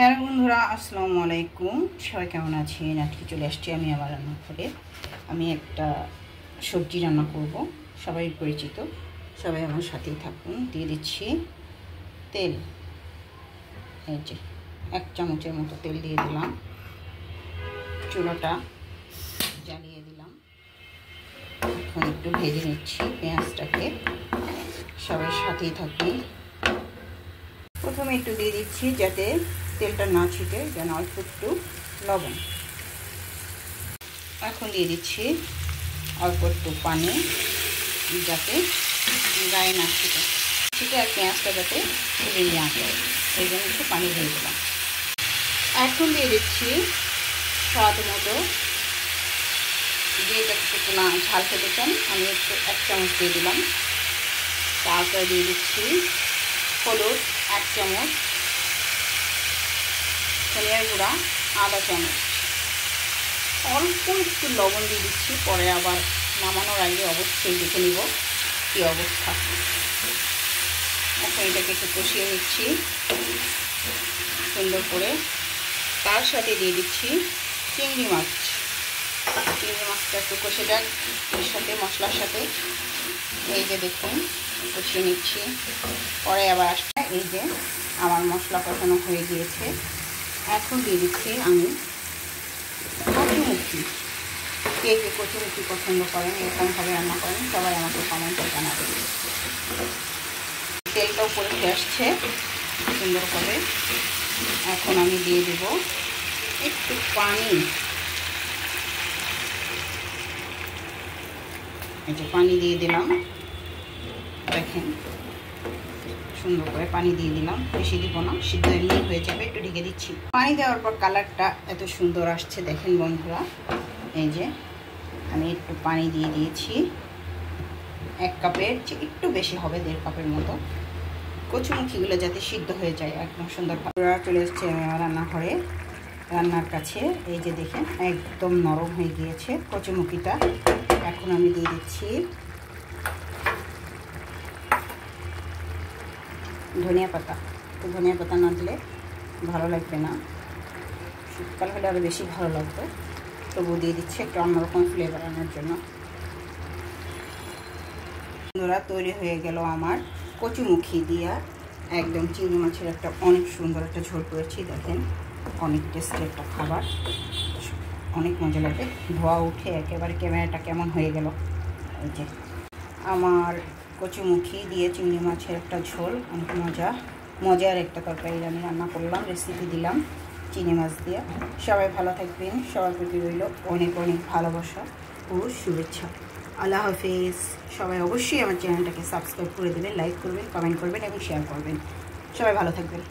Hello বন্ধুরা, আসসালামু আলাইকুম। সবাই কেমন আছেন? আজকে চলে আসছি আমি আমার রান্নাঘরে। আমি একটা সবজি রান্না করব, সবাই পরিচিত। সবাই আমার সাথেই থাকুন। দিয়ে দিচ্ছি তেল। এই যে 1 চামচের মতো তেল দিয়ে দিলাম। চুলাটা জ্বালিয়ে দিলাম। এখন একটু ভেজে নিচ্ছি পেঁয়াজটাকে। সবাই সাথেই থাকুন। প্রথমে একটু দিয়ে দিচ্ছি যাতে তেলটা না ছিটে, যেন অল্প একটু লবণ। এখন দিয়ে দিচ্ছি অল্প একটু পানি, যাতে গায়ে না ছিটে আর পেঁয়াজটা যাতে পুড়ে না যায়, এই জন্য একটু পানি দিয়ে দিলাম। এখন দিয়ে দিচ্ছি স্বাদ মতো, যেটা একটু না ঝাল খেতে চান আমি একটু 1 চামচ দিয়ে দিলাম। তারপরে দিয়ে দিচ্ছি হলুদ 1 চামচ, ধনিয়ার গুঁড়া আধা চামচ, অল্প একটু লবণ দিয়ে দিচ্ছি। পরে আবার নামানোর আগে অবশ্যই দেখে নিব কী অবস্থা। এখন এটাকে একটু কষিয়ে নিচ্ছি সুন্দর করে। তার সাথে দিয়ে দিচ্ছি চিংড়ি মাছ। চিংড়ি মাছটা একটু কষে যাক এর সাথে, মশলার সাথে। এই যে দেখুন কষিয়ে নিচ্ছি। পরে আবার আসলে এই যে আমার মশলা কষানো হয়ে গিয়েছে। এখন দিয়ে দিচ্ছি আমি কচুমুখি। কে কে কচুমুখি পছন্দ করেন, এরকমভাবে রান্না করেন, সবাই আমাকে কমেন্টে জানাবেন। তেলটা উপরে উঠে আসছে সুন্দর করে। এখন আমি দিয়ে দেব একটু পানি। এই যে পানি দিয়ে দিলাম, দেখেন সুন্দর করে পানি দিয়ে দিলাম। বেশি দিব না, সিদ্ধ এমনি হয়ে যাবে। একটু ঢেকে দিচ্ছি। পানি দেওয়ার পর কালারটা এত সুন্দর আসছে দেখেন বন্ধুরা। এই যে আমি একটু পানি দিয়ে দিয়েছি, 1 কাপের চেয়ে একটু বেশি হবে, 1.5 কাপের মতো। কচুমুখিগুলো যাতে সিদ্ধ হয়ে যায় একদম সুন্দর। চলে এসেছে আমি আমার রান্নাঘরে, রান্নার কাছে। এই যে দেখেন একদম নরম হয়ে গিয়েছে কচুমুখিটা। এখন আমি দিয়ে দিচ্ছি ধনিয়া পাতা। তো ধনিয়া পাতা না দিলে ভালো লাগবে না, শীতকাল হলে আরও বেশি ভালো লাগবে। তবু দিয়ে দিচ্ছি একটু অন্যরকম ফ্লেভার আনার জন্য। বন্ধুরা, তৈরি হয়ে গেল আমার কচুমুখি দিয়া একদম চিংড়ি মাছের একটা অনেক সুন্দর একটা ঝোল করেছি। দেখেন অনেক টেস্টি একটা খাবার, অনেক মজা লাগে। ধোয়া উঠে একেবারে ক্যামেরাটা কেমন হয়ে গেল। এই যে আমার কচুমুখি দিয়ে চিংড়ি মাছের একটা ঝোল, অনেক মজার একটা তরকারি আমি রান্না করলাম, রেসিপি দিলাম চিংড়ি মাছ দিয়ে। সবাই ভালো থাকবেন, সবার প্রতি রইল অনেক অনেক ভালোবাসা ও শুভেচ্ছা। আল্লাহ হাফেজ। সবাই অবশ্যই আমার চ্যানেলটাকে সাবস্ক্রাইব করে দেবেন, লাইক করবেন, কমেন্ট করবেন এবং শেয়ার করবেন। সবাই ভালো থাকবেন।